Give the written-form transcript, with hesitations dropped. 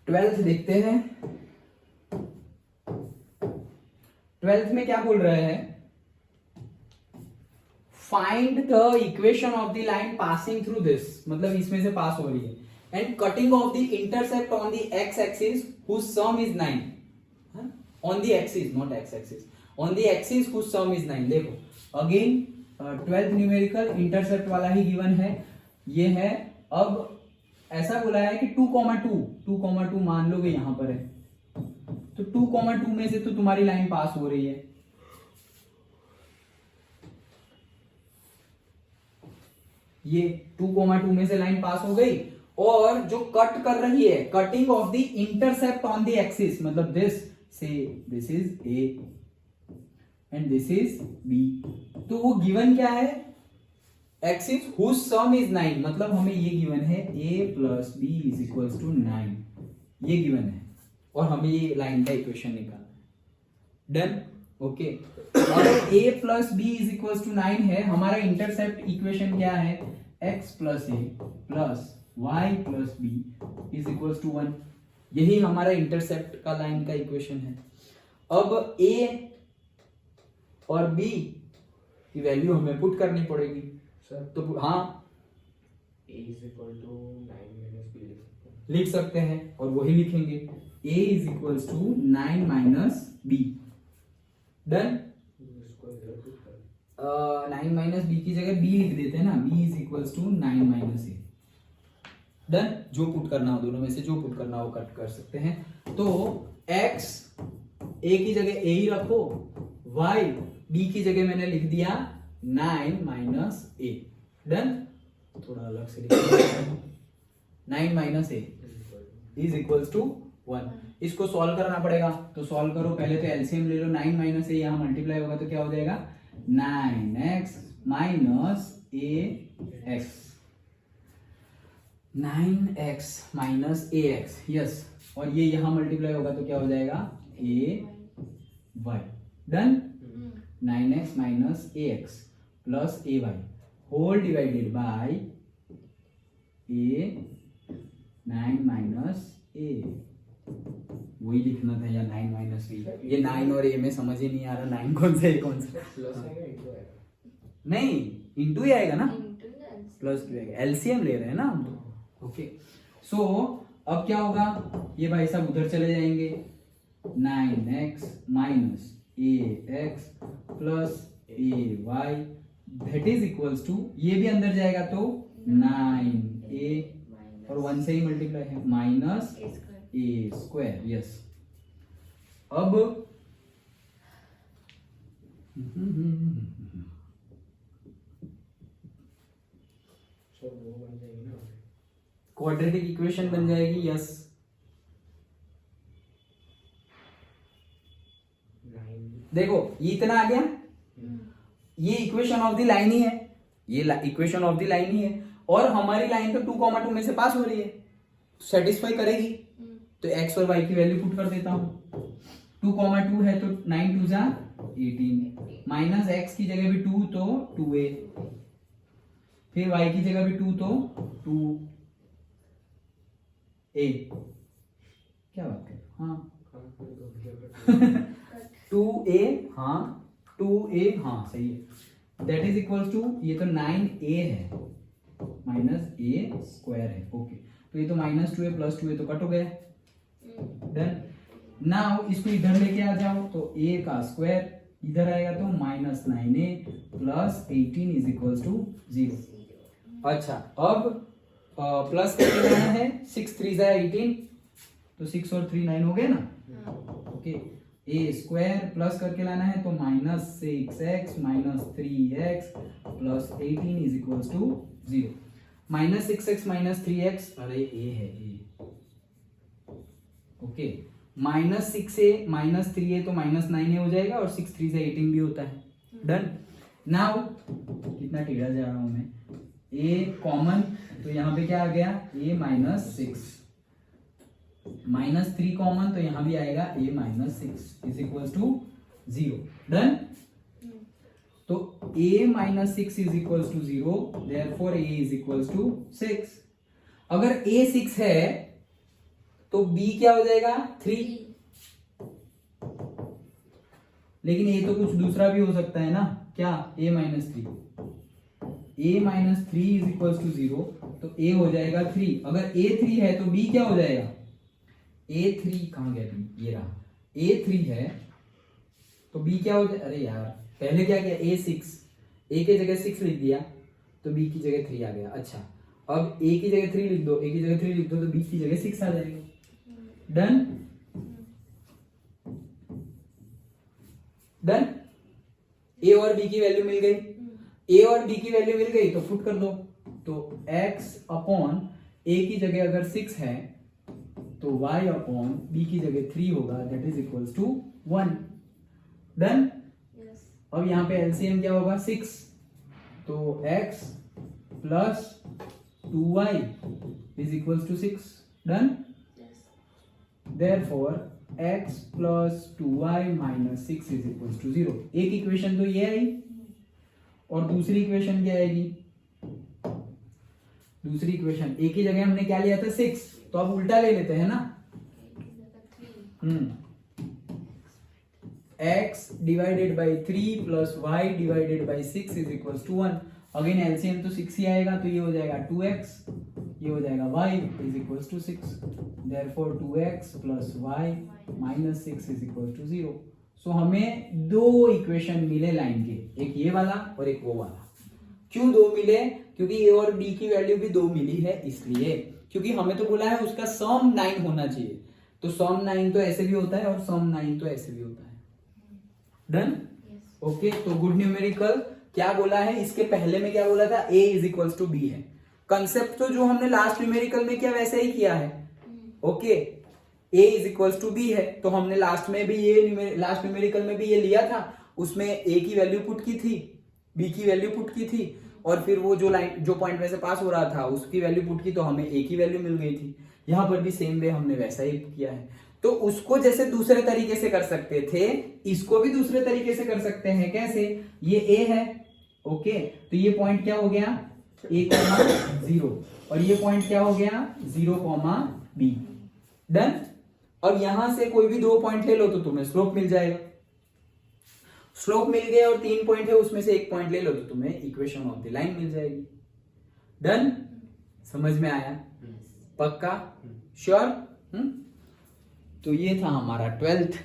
12th देखते हैं। 12th में क्या बोल रहे हैं, find the equation of the line passing through this, मतलब इसमें से पास हो रही है, and cutting off the intercept on the x axis whose sum is 9, on the axis not x axis, on the axis whose sum is 9। देखो again 12th numerical intercept वाला ही given है, ये है। अब ऐसा बोला है कि 2,2 मान लोगे यहां पर है, तो 2,2 में से तो तुम्हारी लाइन पास हो रही है, ये 2,2 में से लाइन पास हो गई, और जो कट कर रही है, cutting off the intercept on the axis, मतलब दिस से this is a and this is b, तो वो गिवन क्या है, एक्सिस हुज सम इज 9, मतलब हमें ये गिवन है a plus b is equals to 9, ये गिवन है, और हमें ये लाइन का इक्वेशन निकालना है। Done, okay. अगर a plus b is equals to 9 है, हमारा इंटरसेप्ट इक्वेशन क्या है, x plus a plus y plus b is equals to 1, यही हमारा इंटरसेप्ट का लाइन का इक्वेशन है। अब a और b की वैल्यू हमें पुट करनी पड़ेगी सर, तो हाँ a is equal to 9 minus b लिख सकते हैं, और वही लिखेंगे a is equals to 9 minus b. Done, 9 minus b की जगह b लिख देते हैं ना, b is equals to 9 minus a. Done, जो पुट करना हो, दोनों में से जो पुट करना हो कट कर सकते हैं। तो x a की जगह a ही रखो, y b की जगह मैंने लिख दिया 9 माइनस ए। डन, थोड़ा अलग से लिख 9 minus a is equals to 1। इसको सॉल्व करना पड़ेगा, तो सॉल्व करो, पहले तो एलसीएम ले लो, 9 माइनस ए यहाँ मल्टीप्लाई होगा तो क्या हो जाएगा, 9x minus a x, 9x minus a x, yes, और ये यहाँ मल्टीप्लाई होगा तो क्या हो जाएगा, a y. Done, 9x minus a x plus a y whole divided by a 9 minus a, वही लिखना था यार, 9 माइनस बी। ये 9 और ए में समझ ही नहीं आ रहा 9 कौन सा है कौन सा, प्लस आएगा इनटू आएगा, नहीं इंटू ही आएगा ना, प्लस टू आएगा, एलसीएम ले रहे हैं ना हम तो। ओके, सो अब क्या होगा, ये भाई साहब उधर चले जाएंगे, 9x minus a x plus a y that is equals to, ये भी अंदर जाएगा तो 9a और 1 से ही मल्टीप्लाई है, माइनस ए स्क्वायर, यस। अब सर वो बन जाएगी ना, क्वाड्रेटिक इक्वेशन बन जाएगी, यस। 9 देखो ये इतना आ गया, ये इक्वेशन ऑफ द लाइन ही है, ये इक्वेशन ऑफ द लाइन ही है, और हमारी लाइन तो 2,2 में से पास हो रही है, सेटिस्फाई करेगी, तो x और y की वैल्यू पुट कर देता हूं। 2,2 है तो 9 2 जा 18, माइनस x की जगह भी 2 तो 2a, फिर y की जगह भी 2 तो 2a, क्या बात है, हाँ 2a, हाँ 2a, हाँ सही है, दैट इज इक्वल्स टू, ये तो 9a है माइनस ए स्क्वायर है, ओके, तो ये तो माइनस 2a प्लस 2a तो कट हो गया। डन, नाउ इसको इधर लेके आ जाओ, तो a का स्क्वायर इधर आएगा तो minus 9a plus 18 is equals to 0। अच्छा, अब प्लस करके लाना है, 6 3 जा 18, तो 6 और 3 9 हो गए ना, ओके, a स्क्वायर प्लस करके लाना है तो minus 6x minus 3x plus 18 is equals to 0। Minus 6x minus 3x, अरे a है a, okay, minus 6a minus 3a तो माइनस 9a हो जाएगा, और 6 3 से 18 भी होता है। डन, नाउ कितना टेढ़ा जा रहा हूं मैं, a कॉमन, तो यहाँ पे क्या आ गया, a माइनस 6, माइनस 3 कॉमन, तो यहाँ भी आएगा a minus 6 is equals to 0। Done, तो a minus 6 is equals to 0, therefore a is equals to 6। अगर a 6 है तो b क्या हो जाएगा 3, लेकिन a तो कुछ दूसरा भी हो सकता है ना, क्या a minus 3, a minus 3 is equal to 0, तो a हो जाएगा 3। अगर a 3 है तो b क्या हो जाएगा, a 3 कहां गया b, ये रहा, a 3 है तो b क्या हो जाएगा, अरे यार पहले क्या किया, a 6, a की जगह 6 लिख दिया तो b की जगह 3 आ गया। अच्छा अब a की जगह 3 लिख दो, a की जगह 3 लिख दो तो b की जगह 6 आ जाएगा। डन डन, a और b की वैल्यू मिल गई, a और b की वैल्यू मिल गई तो पुट कर दो, तो x अपॉन a की जगह अगर 6 है तो y अपॉन b की जगह 3 होगा, that is equals to 1। Done. अब यहाँ पे एलसीएम क्या होगा 6, तो x plus 2y is equals to 6। Done. Therefore x plus 2y minus 6 is equals to 0। एक इक्वेशन तो ये आई, और दूसरी इक्वेशन क्या आएगी, दूसरी इक्वेशन a की जगह हमने क्या लिया था 6, तो अब उल्टा ले लेते हैं ना, x divided by 3 plus y divided by 6 is equals to 1। Again LCM तो 6 ही आएगा, तो ये हो जाएगा 2x, ये हो जाएगा y is equals to 6। Therefore 2x plus y minus 6 is equals to 0। So हमें दो इक्वेशन मिले लाइन के, एक ये वाला और एक वो वाला। क्यों दो मिले, क्योंकि a और b की वैल्यू भी दो मिली है, इसलिए क्योंकि हमें तो बोला है उसका सम 9 होना चाहिए, तो सम 9 तो ऐसे भी होता है और सम 9 तो ऐसे भी होता है। डन। ओके, तो गुड न्यूमेरिकल क्या बोला है, इसके पहले में क्या बोला था, a is equals to b है। कंसेप्ट तो जो हमने लास्ट न्यूमेरिकल में किया वैसे ही किया है। Okay, a is equals to b है, तो हमने लास्ट में भी ये लास्ट न्यूमेरिकल में भी ये लिया था, उसमें a की वैल्यू पुट की थी, b की वैल्यू पुट की थी, और फिर वो जो लाइन जो पॉइंट में से पास हो रहा था उसकी वैल्यू पुट की, तो हमें a की वैल्यू मिल गई थी। यहां पर भी सेम वे हमने वैसा ही किया है। तो उसको जैसे दूसरे तरीके से कर सकते थे, इसको भी दूसरे तरीके से कर सकते हैं। कैसे, ये a है, ओके, तो ये पॉइंट क्या हो गया a, 0, और ये पॉइंट क्या हो गया 0, b। डन। अब यहां से कोई भी दो पॉइंट ले लो तो तुम्हें स्लोप मिल जाएगा। स्लोप मिल गया और 3 पॉइंट है, उसमें से एक पॉइंट ले लो तो तुम्हें इक्वेशन ऑफ द लाइन मिल जाएगी। डन। समझ में आया, पक्का, श्योर। तो ये था हमारा 12th